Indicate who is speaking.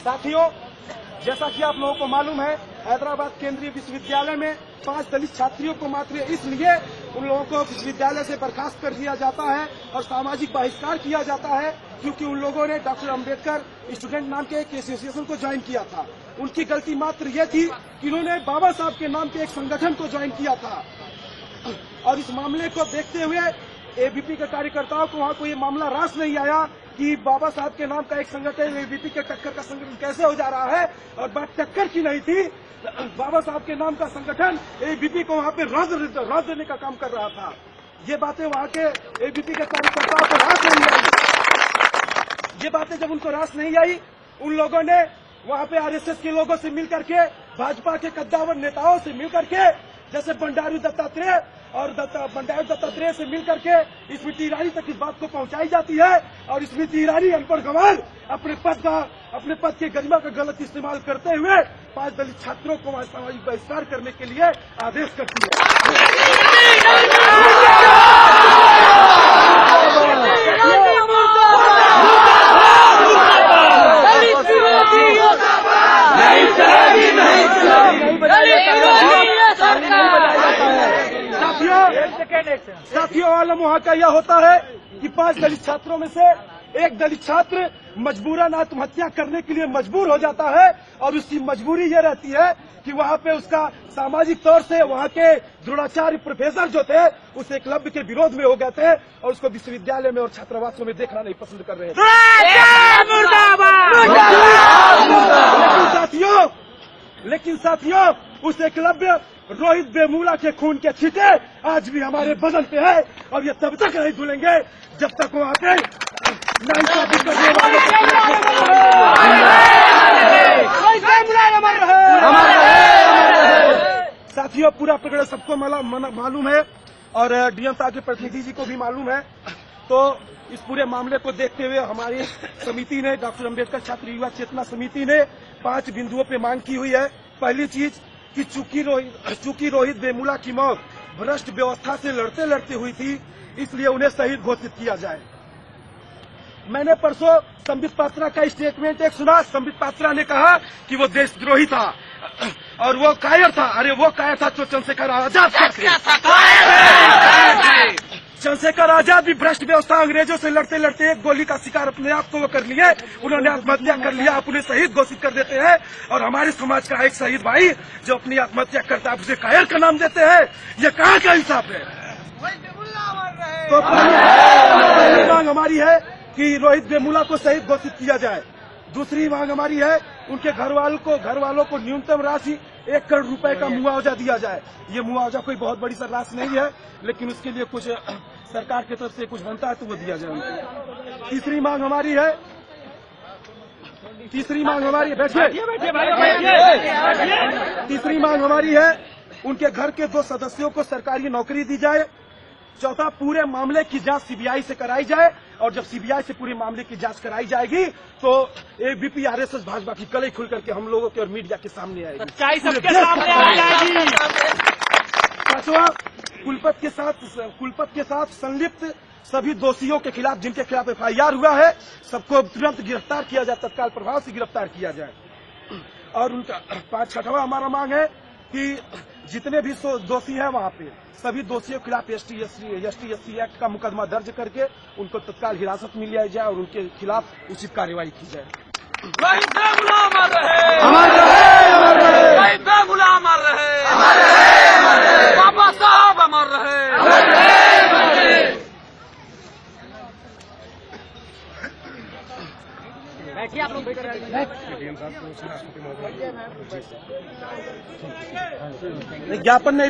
Speaker 1: साथियों, जैसा कि आप लोगों को मालूम है, हैदराबाद केंद्रीय विश्वविद्यालय में 5 दलित छात्रियों को मात्र इसलिए उन लोगों को विश्वविद्यालय से बर्खास्त कर दिया जाता है और सामाजिक बहिष्कार किया जाता है क्योंकि उन लोगों ने डॉक्टर अम्बेडकर स्टूडेंट नाम के एक एसोसिएशन को ज्वाइन किया था। उनकी गलती मात्र ये थी कि उन्होंने बाबा साहब के नाम के एक संगठन को ज्वाइन किया था और इस मामले को देखते हुए एबीपी के कार्यकर्ताओं को वहां कोई ये मामला रास नहीं आया कि बाबा साहब के नाम का एक संगठन एबीपी के टक्कर का संगठन कैसे हो जा रहा है। और बात टक्कर की नहीं थी, बाबा साहब के नाम का संगठन एबीपी को वहां पे राज देने का काम कर रहा था। ये बातें वहां के एबीपी के कार्यकर्ताओं को रास नहीं आई। ये बातें जब उनको रास नहीं आई, उन लोगों ने वहां पे आरएसएस के लोगों से मिलकर के, भाजपा के कद्दावर नेताओं से मिलकर के, जैसे बंडारू दत्तात्रेय और बंडारू दत्तात्रेय से मिलकर के स्मृति ईरानी तक इस बात को पहुंचाई जाती है और स्मृति ईरानी अनपढ़ गंवार अपने पद के गरिमा का गलत इस्तेमाल करते हुए 5 दलित छात्रों को वहां सामाजिक बहिष्कार करने के लिए आदेश करती है। साथियों, आलम वहाँ का यह होता है कि 5 दलित छात्रों में से एक दलित छात्र मजबूरन आत्महत्या करने के लिए मजबूर हो जाता है और उसकी मजबूरी ये रहती है कि वहाँ पे उसका सामाजिक तौर से वहाँ के द्रोणाचार्य प्रोफेसर जो थे उस एकलव्य के विरोध में हो गए थे और उसको विश्वविद्यालय में और छात्रावासों में देखना नहीं पसंद कर रहे थे। लेकिन साथियों, उस एकलव्य रोहित वेमुला के खून के छींटे आज भी हमारे बदन पे है और ये तब तक नहीं धुलेंगे जब तक वहाँ पे नाइंसाफी करने वाले साथियों, पूरा प्रकरण सबको मालूम है और डीएम साहब के प्रतिनिधि जी को भी मालूम है। तो इस पूरे मामले को देखते हुए हमारी समिति ने, डॉक्टर अम्बेडकर छात्र युवा चेतना समिति ने 5 बिंदुओं पे मांग की हुई है। पहली चीज कि चूंकि रोहित वेमुला की मौत भ्रष्ट व्यवस्था से लड़ते लड़ते हुई थी, इसलिए उन्हें शहीद घोषित किया जाए। मैंने परसों संबित पात्रा का स्टेटमेंट एक सुना। संबित पात्रा ने कहा कि वो देशद्रोही था और वो कायर था। अरे वो कायर था तो चंद्रशेखर आजाद चंद्रशेखर आजाद भी भ्रष्ट व्यवस्था अंग्रेजों से लड़ते लड़ते एक गोली का शिकार अपने आप को वो कर लिए। उन्होंने आत्महत्या कर लिया, आप उन्हें शहीद घोषित कर देते हैं और हमारे समाज का एक शहीद भाई जो अपनी आत्महत्या करता है उसे कायर का नाम देते हैं। ये कहाँ का इंसाफ है? तो पहली मांग हमारी है कि रोहित वेमुला को शहीद घोषित किया जाए। दूसरी मांग हमारी है उनके घर वालों को न्यूनतम राशि 1 करोड़ रुपए का मुआवजा दिया जाए। ये मुआवजा कोई बहुत बड़ी राशि नहीं है, लेकिन उसके लिए कुछ सरकार की तरफ से कुछ बनता है तो वो दिया जाए। तीसरी मांग हमारी है तीसरी मांग हमारी है उनके घर के 2 सदस्यों को सरकारी नौकरी दी जाए। चौथा, पूरे मामले की जांच सीबीआई से कराई जाए और जब सीबीआई से पूरे मामले की जांच कराई जाएगी तो एबीपी आरएसएस भाजपा की कलई खुल करके हम लोगों के और मीडिया के सामने आएगी। पांचवा, कुलपति के साथ संलिप्त सभी दोषियों के खिलाफ जिनके खिलाफ एफआईआर हुआ है सबको तुरंत गिरफ्तार किया जाए, तत्काल प्रभाव से गिरफ्तार किया जाए। और उनका छठवां हमारा मांग है कि जितने भी दोषी हैं वहाँ पे सभी दोषियों के खिलाफ एसटी एससी एक्ट का मुकदमा दर्ज करके उनको तत्काल हिरासत में लिया जाए और उनके खिलाफ उचित कार्रवाई की जाए।
Speaker 2: बाबा साहब अमर रहे। बैठिए आप लोग
Speaker 1: ज्ञापन नहीं